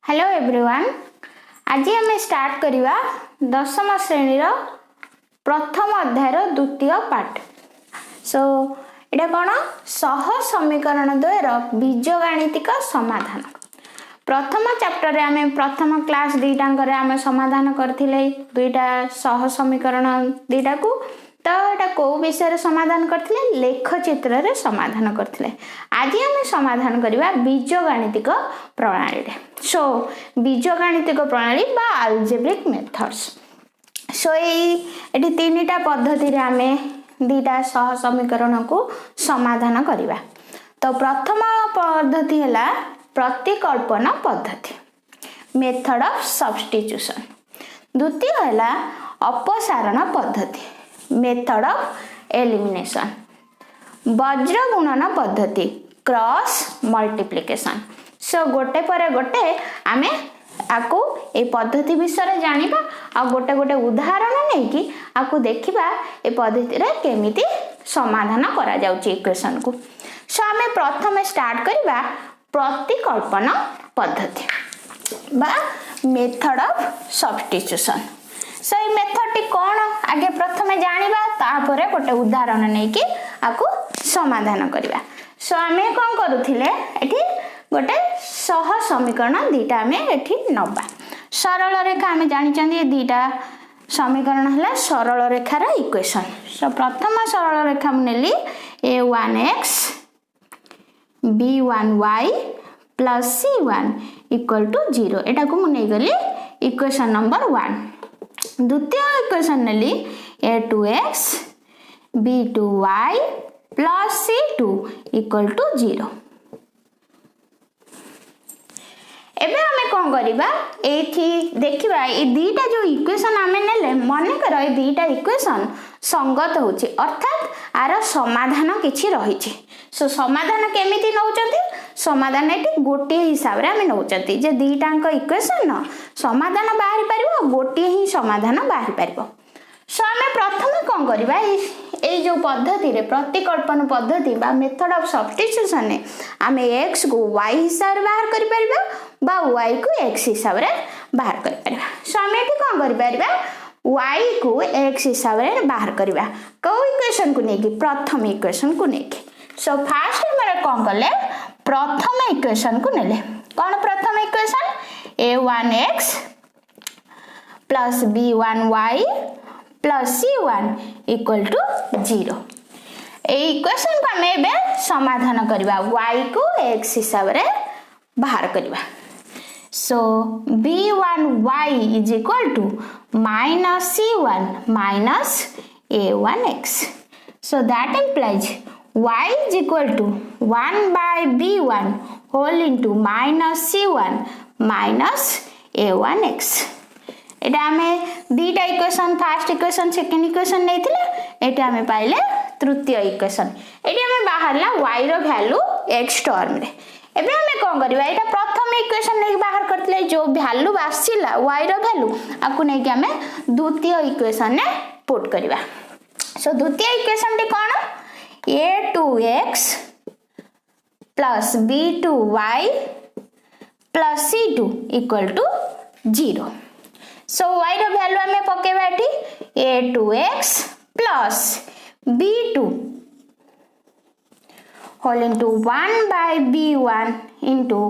Hello everyone, आज आम start करवा दशम श्रेणी प्रथम अध्याय द्वितीय पाठ। सो एटा कौन सह समीकरण द्वयर बीजगणितिक समाधान। प्रथम चैप्टर रे आम प्रथम क्लास दुईटांकर आम समाधान करथिले दुईटा सह समीकरण दुईटा को। तो एटा को विषय समाधान करथिले लेख चित्र रे समाधान करथिले। आज आम समाधान करवा बीजगणितिक प्रणाली रे। सो बीजगणितिक प्रणाली बा अल्जेब्रिक मेथड्स। सो एटी तीनटा पद्धति रे आम दुईटा सह समीकरण को समाधान करवा। तो प्रथम पद्धति है प्रतिकल्पन पद्धति, मेथड ऑफ सब्स्टिट्यूशन। द्वितीय है अपसारण पद्धति, मेथड ऑफ एलिमिनेशन। वज्र गुणन पद्धति, क्रॉस मल्टीप्लिकेशन। सो गोटे पर गोटे आमे आकु ए पद्धति विषय जानिबा आ गोटे गोटे उदाहरण नहीं कि आकु देखिबा ए पद्धति रे केमिति समाधान करा जाउची इक्वेशन को। सो आमे प्रथम स्टार्ट करबा प्रतिकल्पन पद्धति बा मेथड ऑफ सब्स्टिट्यूशन। सो ये मेथड टी कौन आगे प्रथम जानिबा तापरे गोटे उदाहरण नहीं कि आकु समाधान करबा। सो आमे कोन करूथिले एठी गोटे सह समीकरण दीटा आमे एठी नबा। सरल रेखा आमे जानि चंदी दीटा समीकरण हला सरल रेखार इक्वेशन। सो प्रथम सरल रेखा नेली a1x b1y plus c1 equal to 0। एटा को मु नै गली इक्वेशन नंबर 1। द्वितीय equation Nelly a2x b2y plus c2 equal to 0। एबे हमें कौन करिबा एथि देखिबा ए दीटा जो इक्वेशन आमे नेले मने कर ए दीटा इक्वेशन संगत होची, अर्थात आर समाधान किछि रहिछि। सो समाधान केमिति नउचंती, समाधान एटी गोटे हिसाब रे हमें नउचंती जे दीटांक इक्वेशन न समाधान बाहरी परिबो, गोटे ही समाधान बाहरी परिबो। सो हमें प्रथम कौन करिबा ए जो पद्धति रे प्रतिकल्पन पद्धति बा मेथड ऑफ सब्स्टिट्यूशन ने आमे x को y हिसाब रे बाहर करि परिबा बा y को x हिसाब रे बाहर करि परिबा। सो हमें एठी कौन करि परिबा y को x हिसाब रे बाहर करिबा को इक्वेशन को नेकी, प्रथम इक्वेशन को नेकी। सो फर्स्ट हमरे कौन करले प्रथम इक्वेशन को नेले। कौन प्रथम equation a1x plus b1y plus c1 equal to 0। A equation को हमें बे समाधान करबा y को x हिसाब रे बाहर करबा। सो b1y is equal to minus c1 minus a1x। so that implies y is equal to 1 by b1 whole into minus c1 minus a1x। एटा हमें दीटा equation, first equation second equation नैथिले, एटा हमें पाइले तृतीय इक्वेशन। एटी हमें बाहरला y रो वैल्यू x टर्म रे। एबे हमें कोन करबा एटा प्रथम इक्वेशन नै बाहर करतले जो वैल्यू आसीला y रो वैल्यू आकु नै कि हमें द्वितीय इक्वेशन ने पुट करबा। सो द्वितीय इक्वेशन टी कोन a2x plus b2y plus c2 equal to 0। So y रो वैल्यू हमें पकेबा एठी a2x plus b2 whole into 1 by b1 into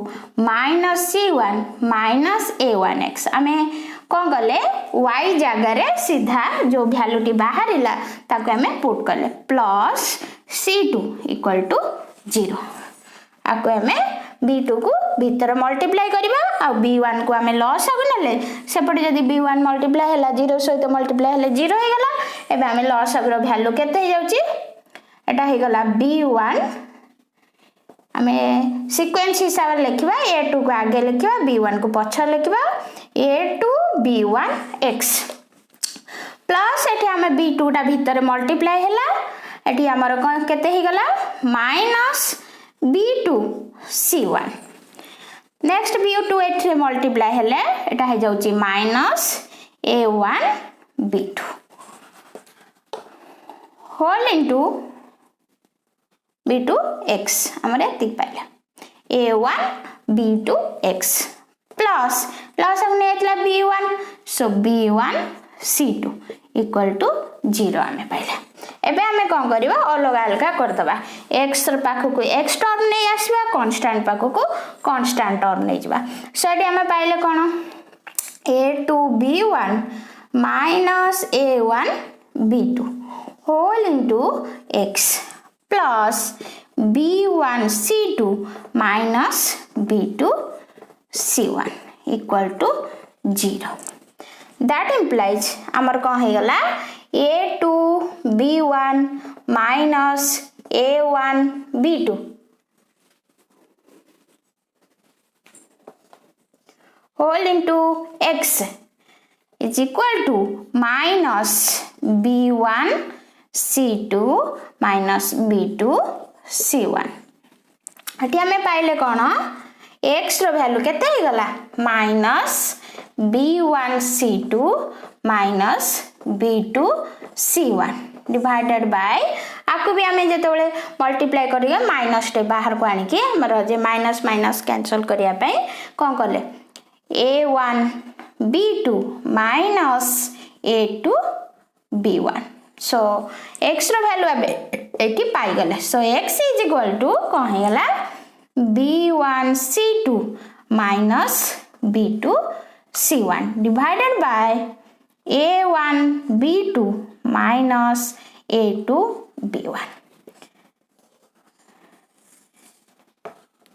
minus c1 minus a1x। हमें कौन कले y जगह रे सीधा जो वैल्यू टी बाहरिला ताको हमें पुट करले प्लस c2 equal to 0। आको हमें b2 को भीतर मल्टीप्लाई करबा आ b1 को हमें लॉस आगु नले सेपटे जदी b1 मल्टीप्लाई हैला 0 सहित मल्टीप्लाई हैले 0 हे गला। एबे हमें लॉस आगु रो वैल्यू केते हे जाउची, एटा हे गला b1। हमें सीक्वेंस हिसाब रे लिखबा a2 को आगे लिखबा b1 को पछर लिखबा a2 b1x प्लस एठी हमें b2 टा भीतर मल्टीप्लाई हैला, एठी हमर केते हे गला minus b2 c1। Next b2 एठी मल्टीप्लाई हेले एटा हे जाउची minus a1 b2 whole into b2x हमरे एति पाइला a1 b2x plus plus b1 so b1 c2 equal to 0 आमे पाइले एबे आमे कोन करबा अलग अलग कर दबा x र पाखो को x टर्म नै आसीबा कांस्टेंट पाखो को कांस्टेंट टर्म नै जिबा सो एडी आमे पाइले कोन a2b1 minus a1 b2 whole into x plus b1 c2 minus b2 c1 equal to 0 that implies amar kon he gala a2 b1 minus a1 b2 whole into x is equal to minus b1 c2 minus b2 c1 अठी हमें पाइले कोन x रो value केते हे गला minus b1 c2 minus b2 c1 divided by आपको भी हमें जेतोले multiply करिए माइनस टे बाहर को आनी के हमर जे माइनस माइनस कैंसिल करिया पई कोन करले a1 b2 minus a2 b1 so x रो वैल्यू अब एटी पाई गले so x is equal to कोन हे गला b1 c2 minus b2 c1 divided by a1 b2 minus a2 b1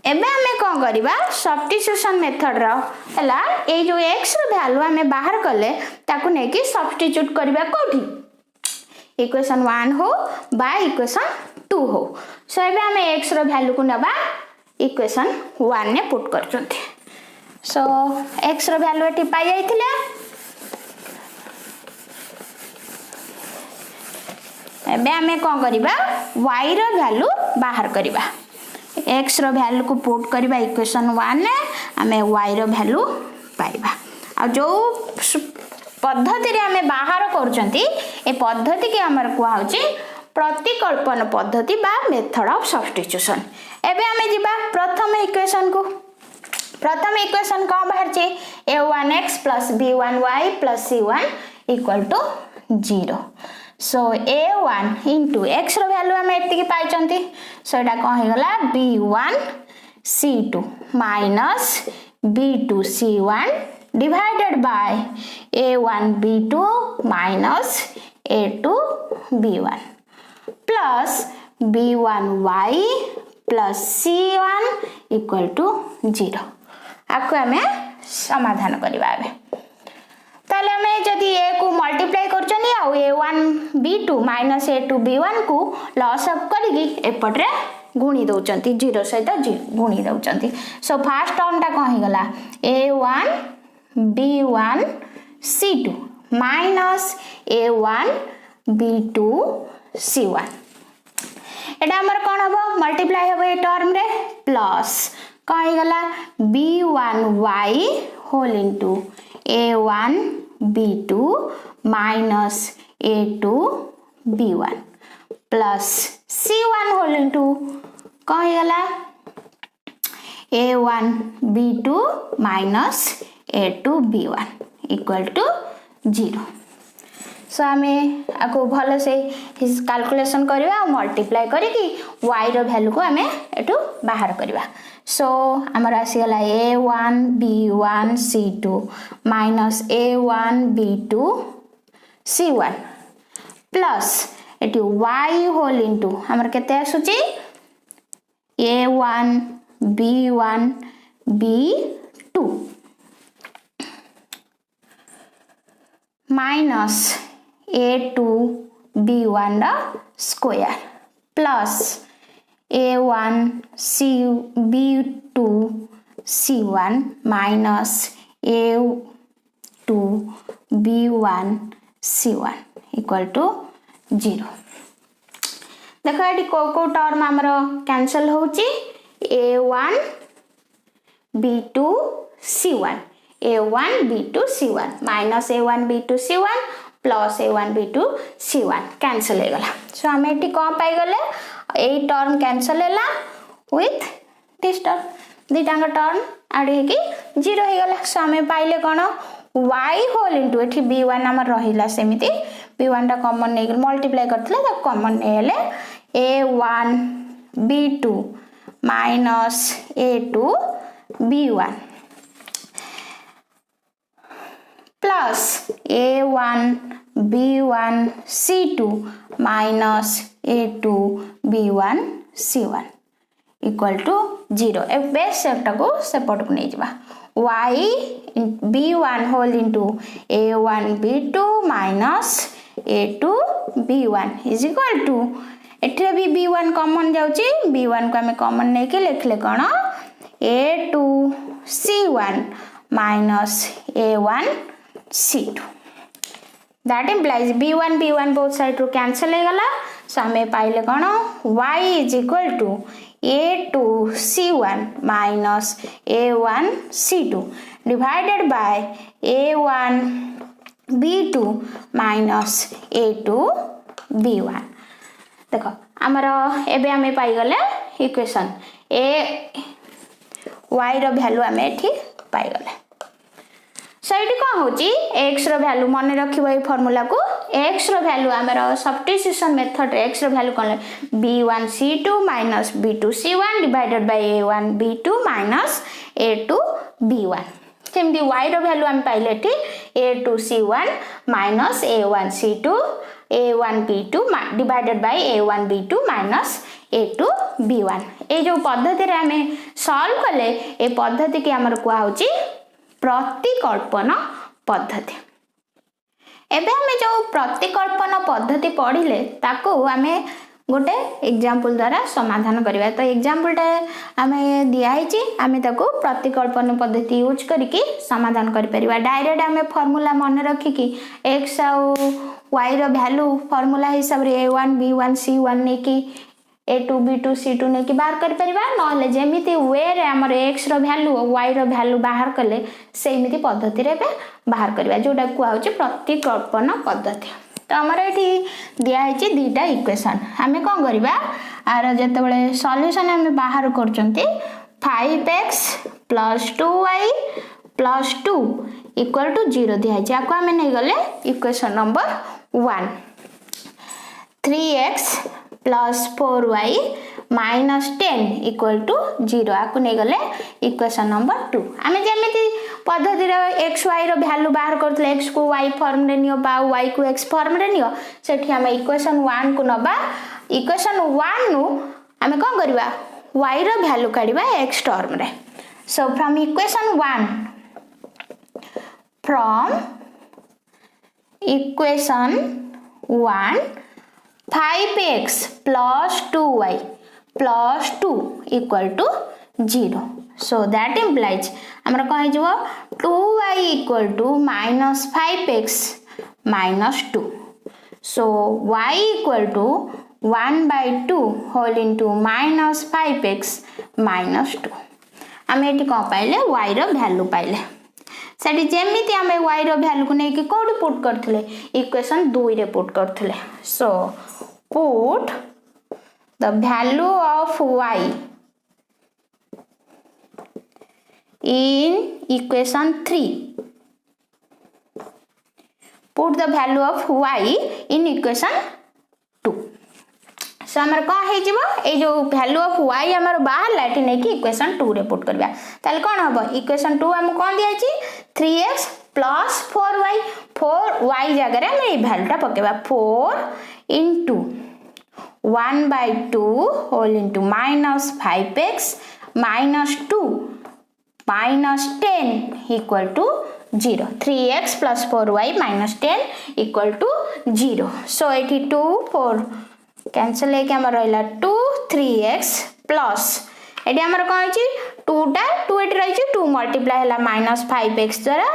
एबे हमें कोन करिबा सब्स्टिट्यूशन मेथड रो हला ए जो x रो वैल्यू हमें बाहर करले ताकू ने कि सब्स्टिट्यूट करिबा कोठी इक्वेशन 1 हो बाय इक्वेशन 2 हो सो एबे हमें x रो वैल्यू को नबा इक्वेशन 1 ने पुट करचंती सो x रो वैल्यू एटी पाई जाइथिले एबे हमें कोन करिबा y रो वैल्यू बाहर करिबा x रो वैल्यू को पुट करिबा इक्वेशन 1 ने हमें y रो वैल्यू पाइबा आ जो पद्धति रे हमें बाहर करचंती ए पद्धति के हमर को होची प्रतिकल्पन पद्धति बा मेथड ऑफ सब्स्टिट्यूशन एबे हमें जिबा प्रथम इक्वेशन को प्रथम इक्वेशन को बाहर चे a1x plus b1y plus c1 equal to 0 so a1 into x रो वैल्यू हम एति के पाइ चंती सो एटा कोन हे गला b1 c2 minus b2 c1 divided by a1 b2 minus a2 b1 plus b1y plus c1 equal to 0 आपको हमें समाधान करिबा बे ताले हमें जदी a को मल्टीप्लाई करचनी आ a1 b2 minus a2 b1 को लॉस अप करिगी एपटरे गुणी दउचंती 0 सहित गुणी दउचंती सो फर्स्ट टर्म टा कोन हे गला a1 b1 c2 minus a1 b2 c1 एटा हमर कोन हबो मल्टीप्लाई हबो ए टर्म रे प्लस कोन हे गला b1y whole into a1 b2 minus a2 b1 plus c1 whole into कोन हे गला a1 b2 minus a2 b1 equal to 0 सो हमें आको भलो से कैलकुलेशन करबा और मल्टीप्लाई करिकी y रो वैल्यू को हमें एटू बाहर करबा सो हमर आसी गला a1 b1 c2 minus a1 b2 c1 plus a two y whole into हमर केते आसुची a1 b1 b2 minus a2 b1 square plus a1 c b2 c1 minus a2 b1 c1 equal to 0 देखो एटी को term हमरो cancel होची a1 b2 c1 a1 b2 c1 minus a1 b2 c1 plus a1 b2 c1 cancel हे गला सो हम eighty कोन पाई गले a term cancel हैला with this term दिटांग term आड हेकी 0 हो गला सो आमे पाइले कोन y होल इनटू एठी b1 हमर रहिला सेमिति b1 टा कॉमन नै मल्टीप्लाई करथले त कॉमन नै हेले a1 b2 minus a2 b1 प्लस a1 b1 c2 minus a2 b1 c1 equal to 0 ए बेस सेटा को सेपट को नै जबा y b1 whole into a1 b2 minus a2 b1 is equal to एठरे भी b1 कॉमन जाउची b1 को हमें कॉमन नै के लिखले कोन a2 c1 minus a1 c2 that implies b1 both side रो कैंसिल हो गला सो हमें पाइले कोन y is equal to a2 c1 minus a1 c2 divided by a1 b2 minus a2 b1 देखो हमरो एबे हमें पाई गले इक्वेशन a y रो वैल्यू हमें एठी पाई गले सो एटी कोन होची x रो वैल्यू मन रखिबो ए फार्मूला को x रो वैल्यू हमरो सब्स्टिट्यूशन मेथड रे x रो value cone b1 c2 minus b2 c1 divided by a1 b2 minus a2 b1 सेमदी y रो वैल्यू हम पाइले एठी a2 c1 minus a1 c2 a1 b2 divided by a1 b2 minus a2 b1 ए जो पद्धति रे हमें solve कले ए पद्धति के हमर को होची प्रतिकल्पन पद्धति एबे हमें जो प्रतिकल्पन पद्धति पढ़िले ताको हमें गोटे एग्जांपल द्वारा समाधान करबा तो एग्जांपल टा हमें दिया हिची हमें ताको प्रतिकल्पन पद्धति यूज करके समाधान कर परिबा डायरेक्ट हमें फार्मूला मन रखी कि x और y रो वैल्यू फार्मूला हिसाब रे a1 b1 c1 ने की a2 b2 c2 ने की बाहर कर परिबा नले जेमिति वे रे हमर x रो वैल्यू और y रो वैल्यू बाहर करले सेमिति पद्धति रे बाहर करबा जोटा को होची प्रतिकल्पन पद्धति तो हमर एठी दिया हिची दीटा इक्वेशन हमें कोन करबा आर जते बेले सॉल्यूशन हमें बाहर करचंती 5x + 2y + 2 = 0 दिया हिची आको हमें नै गले इक्वेशन नंबर 1 3x + 4y - 10 = 0 आको नै गले इक्वेशन नंबर 2 हमें जेमिति पद्धति रे x y रो वैल्यू बाहर करथले x को y फॉर्म रे नियो बा y को x फॉर्म रे नियो सेठी हम इक्वेशन 1 को नबा इक्वेशन 1 नु हमें कोन करबा y रो वैल्यू काढिबा x टर्म रे so from equation 1 5x + 2y + 2 = 0 so that implies हमरा कहि जबो 2y = -5x - 2 so y = 1/2 whole into -5x - 2 हम एटी को पाइले y रो वैल्यू पाइले सेठी जेमिति हमें y रो वैल्यू को नै कि कोड पुट करथले इक्वेशन 2 रे पुट करथले so put the value of y in equation 3 put the value of y in equation 2 सो हमर का हे जिवो ए जो वैल्यू ऑफ y हमर बाहर लाटी नै कि इक्वेशन 2 रे पुट करबा ताले कोन हबो इक्वेशन 2 हम कोन दिया छि 3x + 4y 4y जगह रे हम ए वैल्यू टा पकेबा 4 into 1/2 whole into -5x - 2 - 10 = 0 3x + 4y - 10 = 0 so एठी 2 4 कैंसिल है कि हमर रहला 2 3x प्लस एडी हमर कोन अछि 2 टा 2 एटी रहि छि 2 मल्टीप्लाई हला -5x द्वारा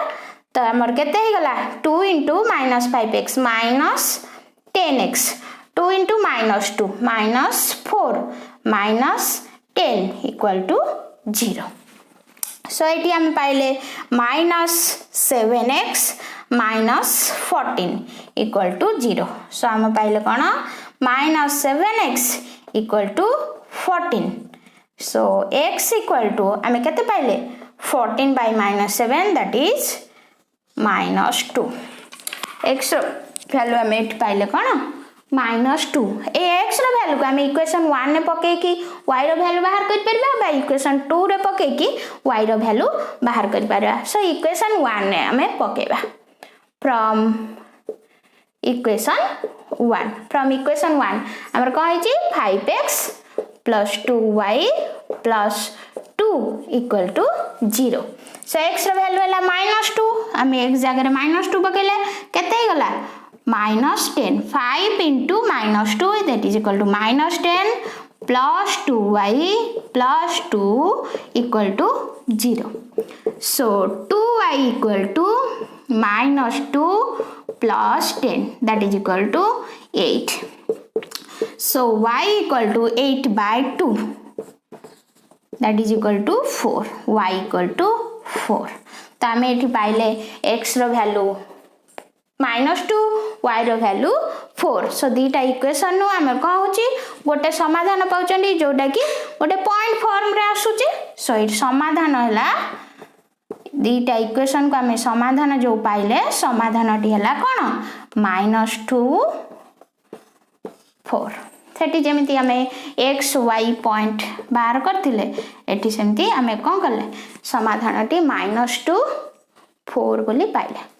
तो हमर केते हे गला 2 * -5x - 10x 2 * -2 -4 -10 = 0 सो एटी हम पाइले -7x - 14 = 0 सो हम पाइले कोन -7x = 14 सो x = हमें केते पाइले 14 by -7 that is -2 x रो वैल्यू आम ये पाइले कौन -2 ए x रो वैल्यू को आम इक्वेशन 1 ने पके कि y रो वैल्यू बाहर कर परबा बा इक्वेशन 2 रे पके कि y रो वैल्यू बाहर कर परबा सो इक्वेशन 1 ने आम पकेबा फ्रॉम इक्वेशन 1 हमर कह छि 5x + 2y + 2 = 0 सो x रो वैल्यू हला -2 हम x जगह -2 पकेले केते ही गला -10 5 * -2 that is equal to -10 plus 2y plus 2 = 0 so 2y equal to -2 plus 10 that is equal to 8 so y equal to 8 by 2 that is equal to 4 y equal to 4 तो आम ये पाइले x रो वैल्यू -2 y रो value 4 सो दीटा equation नु आम कौन होची गोटे समाधान पाउचंडी जोटा कि गोटे पॉइंट फॉर्म रे आसुची सो ये समाधान हला दीटा इक्वेशन को आम समाधान जो पाइले समाधान टी हला कौन -2 4 सेठी जेमिति आम x y पॉइंट बाहर करथिले एठी सेमिति आम कौन करले समाधान टी -2 4 बोली पाइले।